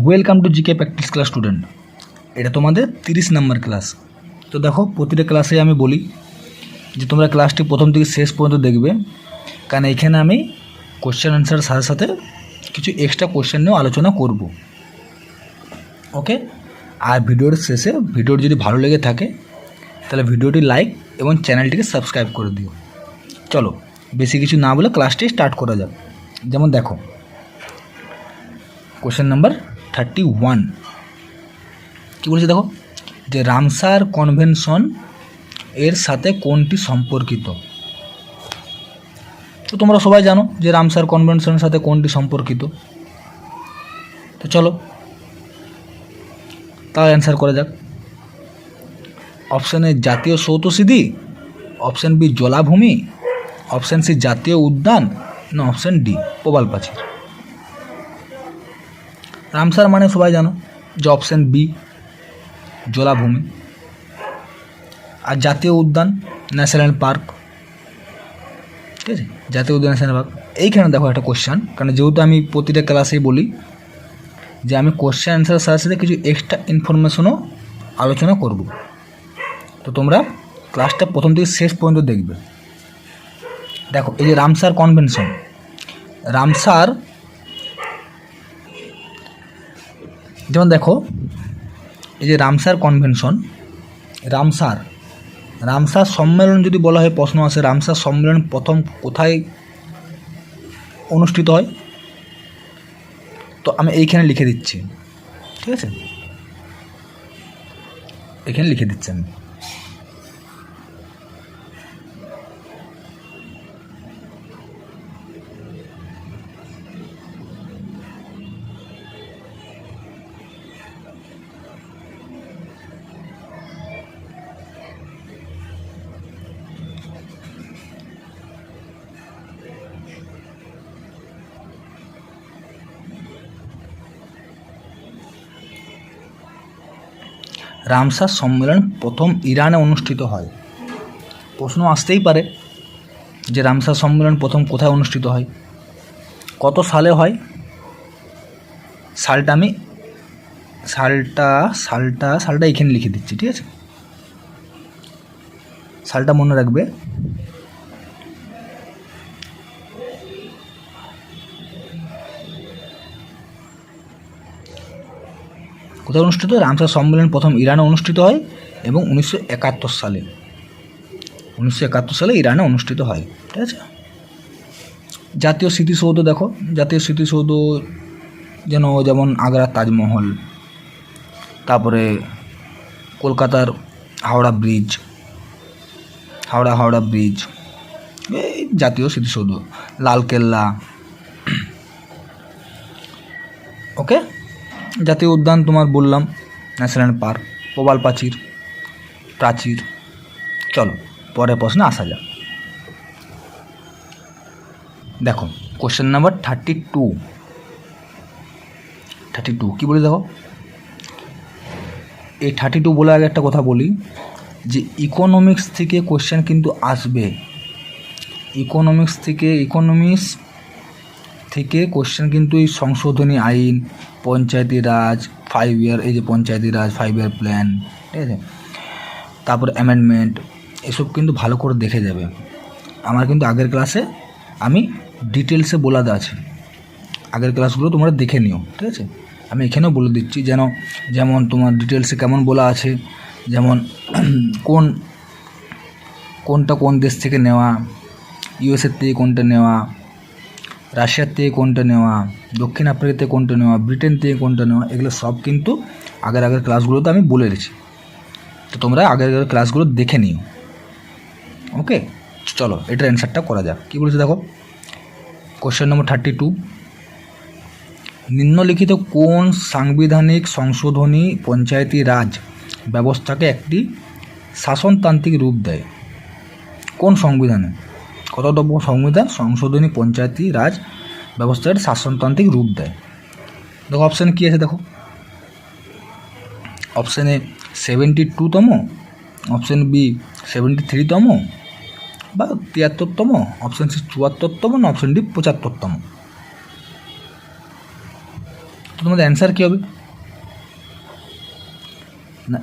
Welcome to GK practice class student. এটা তোমাদের 30 নম্বর class. তো দেখো, প্রতিটা ক্লাসে আমি বলি যে তোমরা ক্লাসটি প্রথম থেকে শেষ পর্যন্ত দেখবে, কারণ এখানে আমি কোশ্চেন অ্যান্সারের সাথে সাথে কিছু এক্সট্রা কোশ্চেন নিয়েও আলোচনা করব। ওকে, আর ভিডিওর শেষে ভিডিওটি যদি ভালো লেগে থাকে তাহলে ভিডিওটি লাইক এবং চ্যানেলটিকে সাবস্ক্রাইব করে দিও। চলো, বেশি কিছু না বলে ক্লাসটি স্টার্ট করা যাক। যেমন দেখো, কোশ্চেন নাম্বার 31 কী বলছে দেখো, যে রামসার কনভেনশন এর সাথে কোনটি সম্পর্কিত। তো তোমরা সবাই জানো যে রামসার কনভেনশনের সাথে কোনটি সম্পর্কিত। তো চলো তার অ্যান্সার করা যাক। অপশান এ জাতীয় স্রোতস্বিধি, অপশান বি জলাভূমি, অপশান সি জাতীয় উদ্যান, না অপশান ডি প্রবাল প্রাচীর। রামসার মানে সবাই জানো যে অপশান বি জলাভূমি, আর জাতীয় উদ্যান ন্যাশনাল পার্ক। ঠিক আছে, জাতীয় উদ্যান ন্যাশনাল পার্ক। এইখানে দেখো একটা কোশ্চেন, কারণ যেহেতু আমি প্রতিটা ক্লাসেই বলি যে আমি কোশ্চেন অ্যান্সারের সাথে সাথে কিছু এক্সট্রা ইনফরমেশনও আলোচনা করব। তো তোমরা ক্লাসটা প্রথম থেকে শেষ পর্যন্ত দেখবে। দেখো, এই যে রামসার কনভেনশন, রামসার যেমন দেখো, এই যে রামসার কনভেনশন, রামসার সম্মেলন যদি বলা হয়, প্রশ্ন আসে রামসার সম্মেলন প্রথম কোথায় অনুষ্ঠিত হয়। তো আমি এইখানে লিখে দিচ্ছি, ঠিক আছে, এখানে লিখে দিচ্ছি আমি। রামসার সম্মেলন প্রথম ইরানে অনুষ্ঠিত হয়। প্রশ্ন আসতেই পারে যে রামসার সম্মেলন প্রথম কোথায় অনুষ্ঠিত হয়, কত সালে হয়। সালটা আমি সালটা এখানে লিখে দিচ্ছি, ঠিক আছে, সালটা মনে রাখবে। কোথায় অনুষ্ঠিত হয়? রামসার সম্মেলন প্রথম ইরানে অনুষ্ঠিত হয় এবং 1971 সালে ইরানে অনুষ্ঠিত হয়। ঠিক আছে, জাতীয় স্মৃতিসৌধ দেখো, জাতীয় স্মৃতিসৌধ যেমন আগ্রার তাজমহল, তারপরে কলকাতার হাওড়া ব্রিজ, এই জাতীয় স্মৃতিসৌধ, লালকেল্লা। ওকে, জাতীয় উদ্যান তোমার বললাম ন্যাশনাল পার্ক, প্রবাল প্রাচীর। চলো পরের প্রশ্নে আসা যাক। দেখো, কোশ্চেন নাম্বার 32 কী বলি দেখো, এই 32 বলার আগে একটা কথা বলি যে ইকোনমিক্স থেকে কোশ্চেন কিন্তু আসবে। ইকোনমিক্স থেকে কোশ্চেন কিন্তু এই সংশোধনী আইন, পঞ্চায়েতি রাজ 5 ইয়ার, এই যে পঞ্চায়েতি রাজ 5 ইয়ার প্ল্যান, ঠিক আছে, তারপর অ্যামেন্ডমেন্ট, এসব কিন্তু ভালো করে দেখে যাবে। আমার কিন্তু আগের ক্লাসে আমি ডিটেলসে বলা আছে, আগের ক্লাসগুলো তোমরা দেখে নিও, ঠিক আছে। আমি এখানেও বলে দিচ্ছি যেমন তোমার ডিটেলসে কেমন বলা আছে, যেমন কোনটা কোন দেশ থেকে নেওয়া, ইউএসএর থেকে কোনটা নেওয়া, রাশিয়ার থেকে কোনটা নেওয়া, দক্ষিণ আফ্রিকা থেকে কোনটা নেওয়া, ব্রিটেন থেকে কোনটা নেওয়া, এগুলো সব কিন্তু আগের ক্লাসগুলোতে আমি বলে রেখেছি। তো তোমরা আগের ক্লাসগুলো দেখে নিও। ওকে, চলো এটার অ্যান্সারটা করা যাক। কী বলেছে দেখো, কোশ্চেন নম্বর 32, নিম্নলিখিত কোন সাংবিধানিক সংশোধনী পঞ্চায়েতি রাজ ব্যবস্থাকে একটি শাসনতান্ত্রিক রূপ দেয়? কোন সংবিধানে, কততম সংবিধান সংশোধনী পঞ্চায়েতি রাজ ব্যবস্থার শাসনতান্ত্রিক রূপ দেয়? দেখো অপশানে কী আছে, দেখো অপশান এ 72তম, অপশান বি 73তম বা 73তম, অপশান সি 74তম, না অপশান ডি 75তম। তো তোমাদের অ্যান্সার কী হবে? না,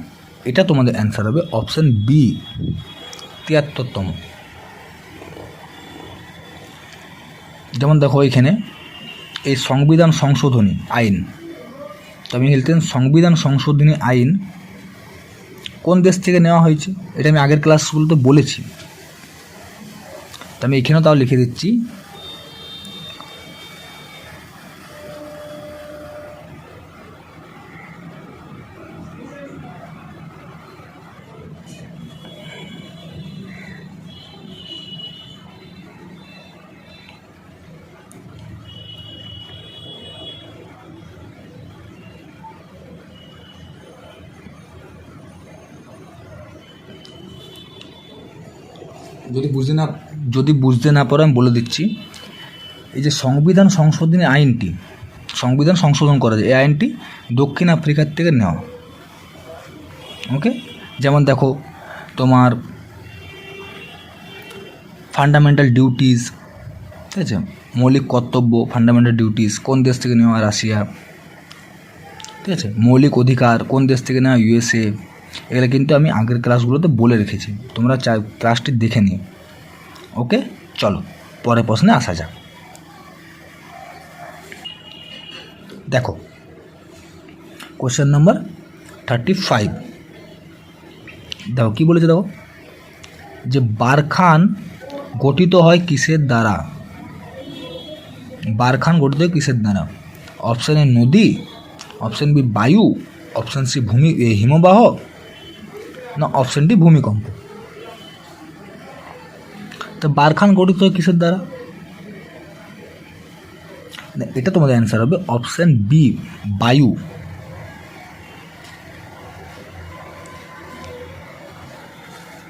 এটা তোমাদের অ্যান্সার হবে অপশান বি, 73তম। যেমন দেখো এখানে এই সংবিধান সংশোধনী আইন, তো আমি বলতেন সংবিধান সংশোধনী আইন কোন দেশ থেকে নেওয়া হয়েছে, এটা আমি আগের ক্লাসগুলোতে বলেছি, তো আমি এখানেও তাও লিখে দিচ্ছি। যদি বুঝতে না পারো আমি বলে দিচ্ছি। এই যে সংবিধান সংশোধনী আইনটি, সংবিধান সংশোধন করা যায়, এই আইনটি দক্ষিণ আফ্রিকার থেকে নেওয়া। ওকে, যেমন দেখো তোমার ফান্ডামেন্টাল ডিউটিস, ঠিক আছে, মৌলিক কর্তব্য ফান্ডামেন্টাল ডিউটিস কোন দেশ থেকে নেওয়া? রাশিয়া। ঠিক আছে, মৌলিক অধিকার কোন দেশ থেকে নেওয়া? ইউএসএ। এগুলো কিন্তু আমি আগের ক্লাসগুলোতে বলে রেখেছি, তোমরা ক্লাসটি দেখে নিও। ওকে, চলো পরের প্রশ্নে আসা যাক। দেখো কোশ্চেন নাম্বার 35। দেখো কী বলেছে, দেখো যে বারখান গঠিত হয় কিসের দ্বারা? বারখান গঠিত হয় কিসের দ্বারা? অপশান এ নদী, অপশান বি বায়ু, অপশান সি হিমবাহ, না অপশান ডি ভূমিকম্প। তো বারখান গঠিত হয় কিসের দ্বারা? এটা তোমাদের অ্যান্সার হবে অপশান বি, বায়ু।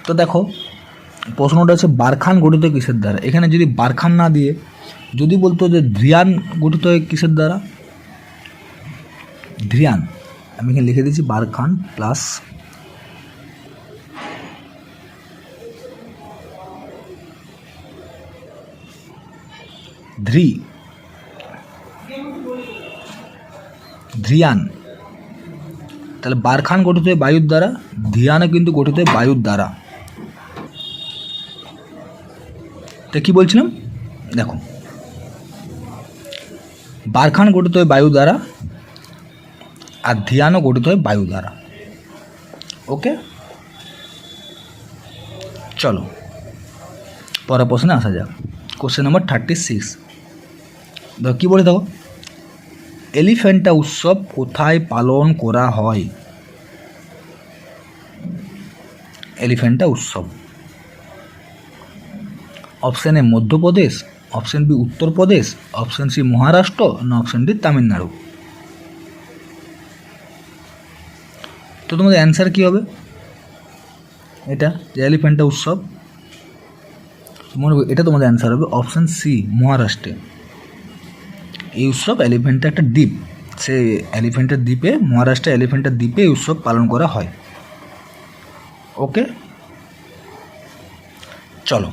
তো দেখো প্রশ্নটা হচ্ছে বারখান গঠিত কিসের দ্বারা। এখানে যদি বারখান না দিয়ে যদি বলতো যে ধ্রিয়ান গঠিত হয় কিসের দ্বারা, ধ্রিয়ান, আমি এখানে লিখে দিচ্ছি বারখান প্লাস ধ্রিয়ান। তাহলে বারখান গঠিত হয় বায়ুর দ্বারা, ধ্রিয়ানও কিন্তু গঠিত হয় বায়ুর দ্বারা। তো কী বলছিলাম, দেখো বারখান গঠিত হয় বায়ু দ্বারা আর ধ্রিয়ানও গঠিত হয় বায়ু দ্বারা। ওকে, চলো পরের প্রশ্নে আসা যাক। Question number 36। দেখো কী বলে, দেখো এলিফ্যান্টা উৎসব কোথায় পালন করা হয়? এলিফ্যান্টা উৎসব option A Madhya Pradesh, option B Uttar Pradesh, option C Maharashtra, না অপশান ডি তামিলনাড়ু। তো তোমাদের অ্যান্সার কী হবে? এটা যে এলিফ্যান্টা উৎসব, মনে হবে এটা তোমাদের অ্যান্সার হবে অপশান সি মহারাষ্ট্রে। এই উৎসব এলিফ্যান্টা একটা দ্বীপ, সে এলিফ্যান্টার দ্বীপে, মহারাষ্ট্রে এলিফ্যান্টার দ্বীপে এই উৎসব পালন করা হয়। ওকে, চলো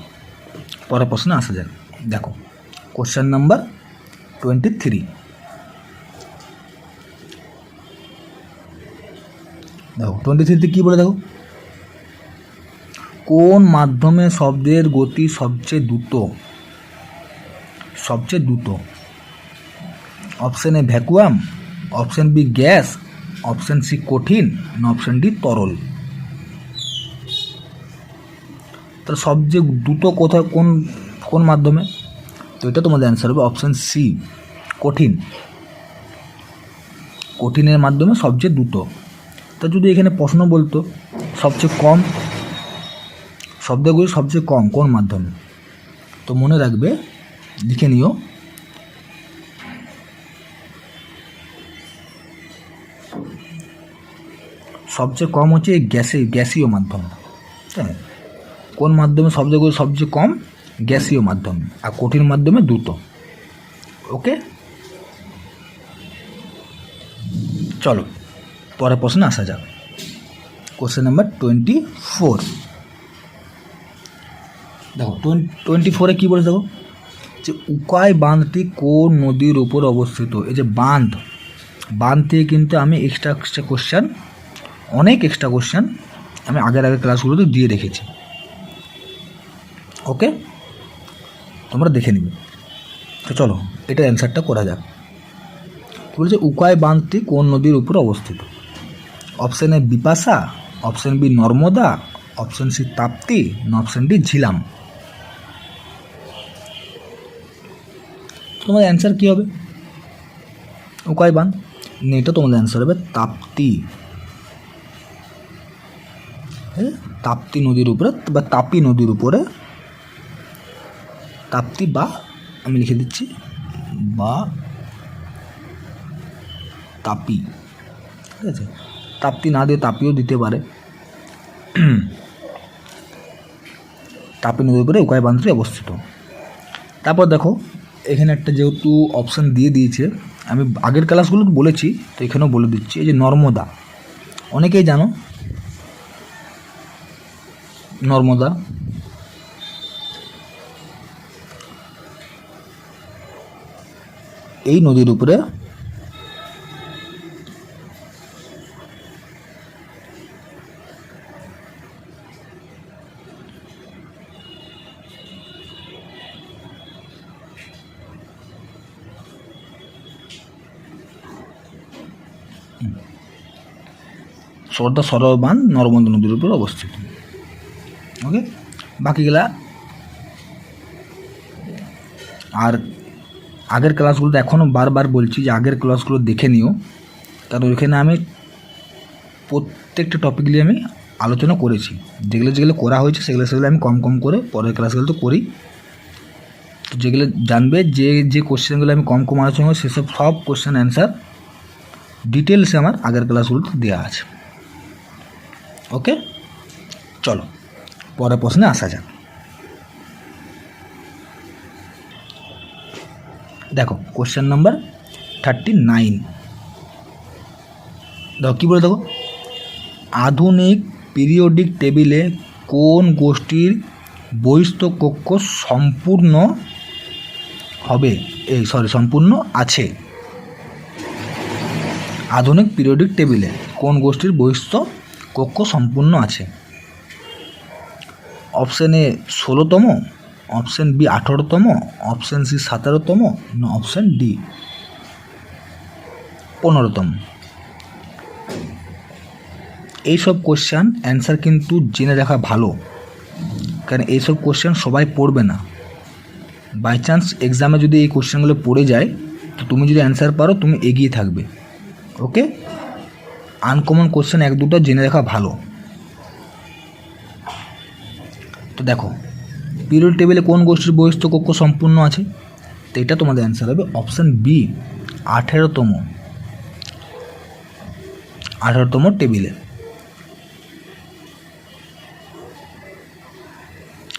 পরের প্রশ্নে আসা যাক। দেখো কোশ্চেন নাম্বার 23। দেখো 23তে কী বলে, দেখো কোন মাধ্যমে শব্দের গতি সবচেয়ে দ্রুত? সবচেয়ে দ্রুত option A vacuum, option B gas, option C কঠিন, না অপশান ডি তরল। তাহলে সবচেয়ে দ্রুত কোথায়, কোন কোন মাধ্যমে? তো এটা তোমাদের অ্যান্সার হবে অপশান সি কঠিন। কঠিনের মাধ্যমে সবচেয়ে দ্রুত। তা যদি এখানে প্রশ্ন বলতো সবচেয়ে কম, শব্দগুলি সবচেয়ে কম কোন মাধ্যমে, তো মনে রাখবে, লিখে নিও সবচেয়ে কম হচ্ছে এই গ্যাসীয় মাধ্যম। হ্যাঁ, কোন মাধ্যমে শব্দগুলো সবচেয়ে কম? গ্যাসীয় মাধ্যমে, আর কঠিন মাধ্যমে দ্রুত। ওকে, চলো পরের প্রশ্নে আসা যাক। Question number 24। দেখো 24-এ কী বলেছে, দেখো যে উকাই বাঁধটি কোন নদীর উপর অবস্থিত? এই যে বাঁধ, বান থেকে কিন্তু আমি এক্সট্রা কোশ্চেন, অনেক এক্সট্রা কোশ্চেন আমি আগের ক্লাসগুলোতে দিয়ে রেখেছি। ওকে, তোমরা দেখে নিবে। তো চলো এটা অ্যান্সারটা করা যাক। বলছে উকাই বাঁধটি কোন নদীর উপর অবস্থিত? Option A Vipasha, option B Narmada, option C Tapti, না অপশান ডি ঝিলাম। তোমাদের অ্যান্সার কী হবে? উকাই বাঁধ। এটা তোমাদের অ্যান্সার হবে তাপ্তি। তাপ্তি নদীর উপরে বা তাপি নদীর উপরে, তাপ্তি বা আমি লিখে দিচ্ছি বা তাপি, ঠিক আছে? তাপ্তি না দিয়ে তাপিও দিতে পারে। তাপি নদীর উপরে উকাই বাঁধটি অবস্থিত। তারপর দেখো এখানে একটা যেহেতু অপশান দিয়ে দিয়েছে, আমি আগের ক্লাসগুলো বলেছি তো এখানেও বলে দিচ্ছি। এই যে নর্মদা, অনেকেই জানো নর্মদা, এই নদীর উপরে সর্দা সরোবর বাঁধ নর্মদা নদীর উপর অবস্থিত। ওকে, বাকিগুলা আর আগের ক্লাসগুলোতে এখনও বারবার বলছি যে আগের ক্লাসগুলো দেখে নিও, কারণ ওইখানে আমি প্রত্যেকটা টপিক নিয়ে আমি আলোচনা করেছি। যেগুলো করা হয়েছে সেগুলো আমি কম করে পরের ক্লাসগুলো তো করি। তো যেগুলো জানবে যে কোশ্চেনগুলো আমি কম আলোচনা করি সেসব সব কোশ্চেন অ্যান্সার ডিটেলসে আমার আগের ক্লাসগুলোতে দেওয়া আছে। ওকে, চলো পরের প্রশ্নে আসা যাক। দেখো কোশ্চেন নাম্বার 39। দেখো কী বলে, দেখো আধুনিক পিরিয়ডিক টেবিলে কোন গোষ্ঠীর বহিস্থ কক্ষ সম্পূর্ণ আছে? আধুনিক পিরিয়ডিক টেবিলে কোন গোষ্ঠীর বহিস্থ কক্ষ সম্পূর্ণ আছে? অপশান এ 16তম, অপশান বি 18তম, অপশান সি 17তম, না অপশান ডি 15তম। এইসব কোশ্চেন অ্যান্সার কিন্তু জেনে রাখা ভালো, কারণ এইসব কোশ্চেন সবাই পড়বে না। বাই চান্স এক্সামে যদি এই কোশ্চেনগুলো পড়ে যায় তো তুমি যদি অ্যান্সার পারো তুমি এগিয়ে থাকবে। ওকে, আনকমন কোশ্চেন এক দুটো জেনে রাখা ভালো। তো দেখো পিরিয়ড টেবিলে কোন গোষ্ঠীর বহিস্থ কক্ষ সম্পূর্ণ আছে? তো এটা তোমাদের অ্যান্সার হবে অপশান বি 18তম টেবিলে।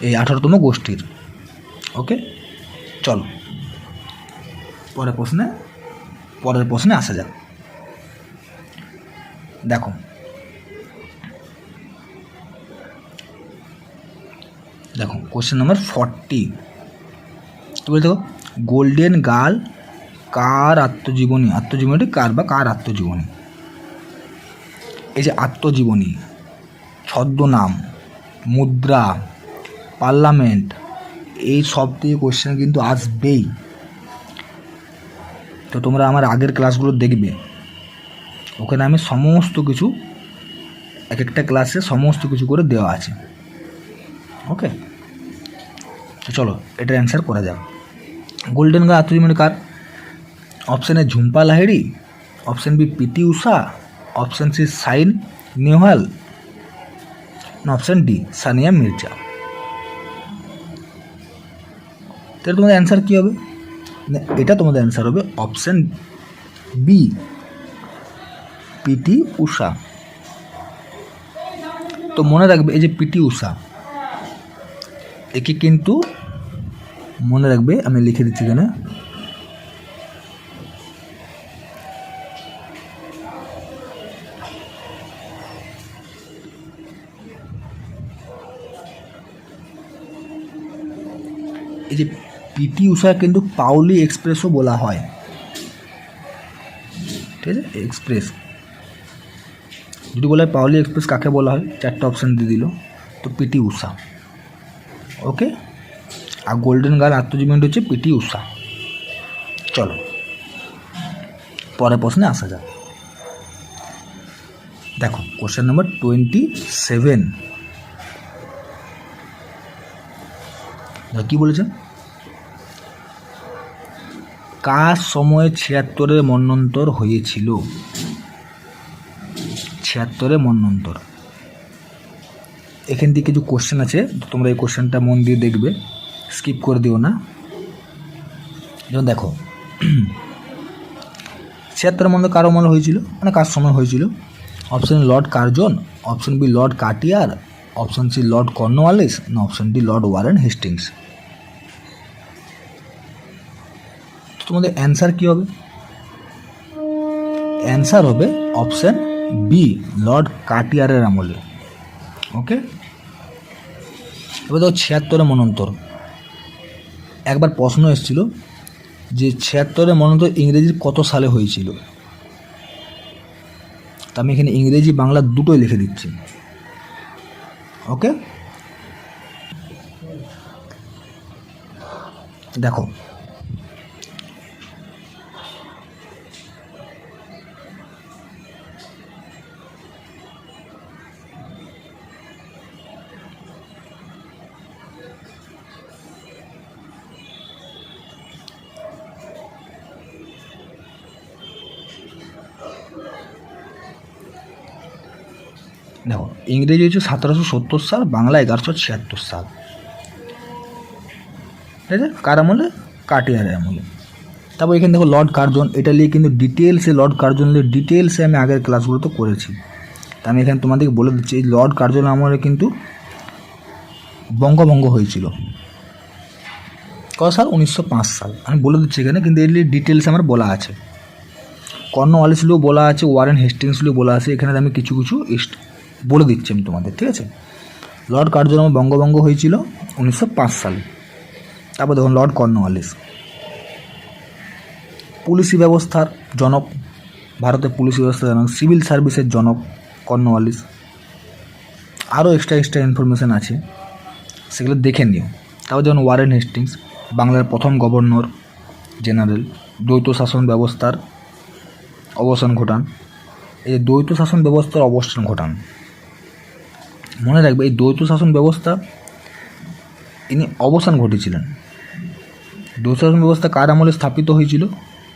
এই 18তম গোষ্ঠীর। ওকে, চলো পরের প্রশ্নে আসা যাক। দেখো কোশ্চেন নাম্বার 40। তো বলে দেখো গোল্ডেন গার্ল কার আত্মজীবনী কার বা কার আত্মজীবনী? এই যে আত্মজীবনী, ছদ্মনাম, মুদ্রা, পার্লামেন্ট, এই সব থেকে কোশ্চেন কিন্তু আসবেই। তো তোমরা আমার আগের ক্লাসগুলো দেখবে, ওখানে আমি সমস্ত কিছু এক একটা ক্লাসে সমস্ত কিছু করে দেওয়া আছে। ওকে, তো চলো এটার অ্যান্সার করা যাক। গোল্ডেন গার্ল আত্মজীবনী কার? Option A Jhumpa Lahiri, option B P T Usha, option C Saina Nehwal, না অপশান ডি সানিয়া মির্জা। তাহলে তোমাদের অ্যান্সার কী হবে? এটা তোমাদের অ্যান্সার হবে অপশান বি পিটি ঊষা। তো মনে রাখবে এই যে পিটি ঊষা, একে কিন্তু মনে রাখবে, আমি লিখে দিচ্ছি এখানে। এই যে পিটি ঊষা কিন্তু পাউলি এক্সপ্রেসও বলা হয়, ঠিক আছে। এক্সপ্রেস যদি বলা হয় পাওলি এক্সপ্রেস কাকে বলা হয়, 4টে অপশান দিয়ে দিল, তো পিটি ঊষা। ওকে, আর গোল্ডেন গার্ল আত্মজীবনী হচ্ছে পিটি ঊষা। চলো পরের প্রশ্নে আসা যাক। দেখো কোশ্চেন নাম্বার 27 কি বলেছে, কার সময়ে 76-এর মন্বন্তর হয়েছিল? 76-এর মন্বন্তর। এখান থেকে কিছু কোশ্চেন আছে, তোমরা এই কোশ্চেনটা মন দিয়ে দেখবে, স্কিপ করে দিও না। যেমন দেখো 76-এর মন্বন্তর কার আমলে হয়েছিল, মানে কার সময় হয়েছিল? Option Lord Curzon, option B Lord Cartier, option C Lord Cornwallis, না option D Lord Warren Hastings. তোমাদের অ্যান্সার কী হবে? অ্যান্সার হবে অপশন বি লর্ড কার্টিয়ারের আমলে। ওকে, এবার দেখো 76-এর মন্বন্তর। একবার প্রশ্ন এসেছিল যে 76-এর মন্বন্তর ইংরেজির কত সালে হয়েছিল? তা আমি এখানে ইংরেজি বাংলা দুটোই লিখে দিচ্ছি। ওকে, দেখো দেখো ইংরেজি হচ্ছে 1770 সাল, বাংলা 1176 সাল। ঠিক আছে, কার আমলে? কার্টিয়ারের আমলে। তারপর এখানে দেখো লর্ড কার্জন, এটা নিয়ে কিন্তু ডিটেলসে লর্ড কার্জন নিয়ে ডিটেলসে আমি আগের ক্লাসগুলোতে করেছি। তা আমি এখানে তোমাদেরকে বলে দিচ্ছি, এই লর্ড কার্জন আমলে কিন্তু বঙ্গভঙ্গ হয়েছিল। কত সাল? 1905 সাল। আমি বলে দিচ্ছি এখানে, কিন্তু এর ডিটেলসে আমার বলা আছে। কর্নওয়ালিসলিও বলা আছে, ওয়ারেন হেস্টিংসলিও বলা আছে। এখানে আমি কিছু কিছু বলে দিচ্ছি আমি তোমাদের, ঠিক আছে। লর্ড কার্জন আমার বঙ্গভঙ্গ হয়েছিল 1905 সালে। তারপর দেখুন লর্ড কর্নওয়ালিস, পুলিশি ব্যবস্থার জনক, ভারতের পুলিশি ব্যবস্থার জনক, সিভিল সার্ভিসের জনক কর্নওয়ালিস। আরও এক্সট্রা ইনফরমেশান আছে, সেগুলো দেখে নিও। তারপর যেমন ওয়ারেন হেস্টিংস, বাংলার প্রথম গভর্নর জেনারেল, দ্বৈত শাসন ব্যবস্থার অবসান ঘটান। এই দ্বৈত শাসন ব্যবস্থার অবসান ঘটান, মনে রাখবে এই দ্বৈত শাসন ব্যবস্থা ইনি অবসান ঘটিয়েছিলেন। দ্বৈত শাসন ব্যবস্থা কার আমলে স্থাপিত হয়েছিল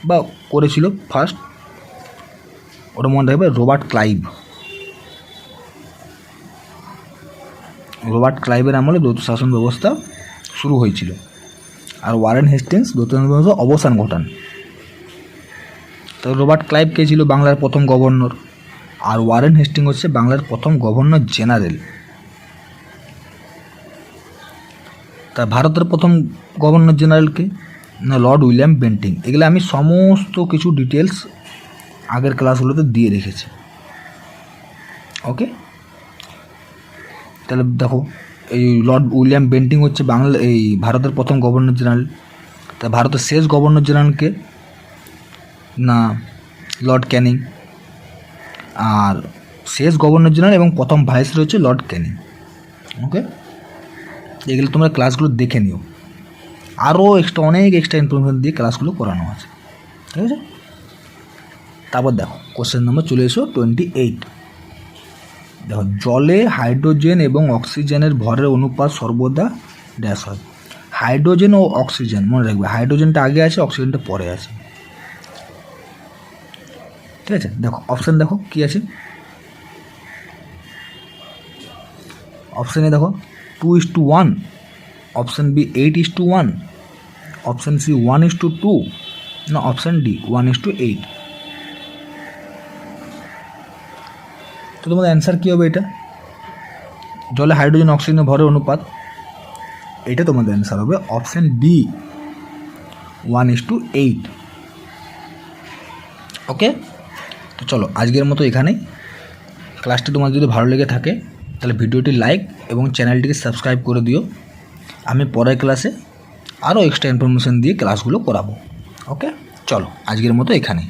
বা করেছিল ফার্স্ট? ওটা মনে রাখবে রবার্ট ক্লাইভ। রবার্ট ক্লাইভের আমলে দ্বৈত শাসন ব্যবস্থা শুরু হয়েছিল। আর ওয়ারেন হেস্টিংস দ্বৈত শাসন ব্যবস্থা অবসান ঘটান। তো রবার্ট ক্লাইভ কে ছিল? বাংলার প্রথম গভর্নর। আর ওয়ারেন হেস্টিংস হচ্ছে বাংলার প্রথম গভর্নর জেনারেল। তা ভারতের প্রথম গভর্নর জেনারেলকে? না লর্ড উইলিয়াম বেন্টিং। এগুলো আমি সমস্ত কিছু ডিটেলস আগের ক্লাসগুলোতে দিয়ে রেখেছি। ওকে, তাহলে দেখো এই লর্ড উইলিয়াম বেন্টিং হচ্ছে এই ভারতের প্রথম গভর্নর জেনারেল। তা ভারতের শেষ গভর্নর জেনারেলকে? না লর্ড ক্যানিং। আর শেষ গভর্নর জেনারেল এবং প্রথম ভাইসরয় হচ্ছে লর্ড ক্যানিং। ওকে, এগুলো তোমরা ক্লাসগুলো দেখে নিও। আরও অনেক এক্সট্রা ইনফরমেশন দিয়ে ক্লাসগুলো করানো আছে, ঠিক আছে। তারপর দেখো কোশ্চেন নম্বর চলে এসো 28। দেখো জলে হাইড্রোজেন এবং অক্সিজেনের ভরের অনুপাত সর্বদা ড্যাশ হয়। হাইড্রোজেন ও অক্সিজেন, মনে রাখবে হাইড্রোজেনটা আগে আছে, অক্সিজেনটা পরে আছে, ঠিক আছে। দেখো অপশান দেখো কী আছে। অপশানে দেখো 2:1, অপশান বি 8:1, অপশান সি 1:2, না অপশান ডি 1:8। তো তোমাদের অ্যান্সার কী হবে? এটা জলে হাইড্রোজেন অক্সিজেনের ভরের অনুপাত, এটা তোমাদের অ্যান্সার হবে অপশান ডি 1:8। ওকে, তো চলো আজকের মতো এখানেই। ক্লাসটি তোমার যদি ভালো লেগে থাকে তাহলে ভিডিওটি লাইক এবং চ্যানেলটিকে সাবস্ক্রাইব করে দিও। আমি পরের ক্লাসে আরও এক্সট্রা ইনফরমেশান দিয়ে ক্লাসগুলো করাবো। ওকে, চলো আজকের মতো এখানেই।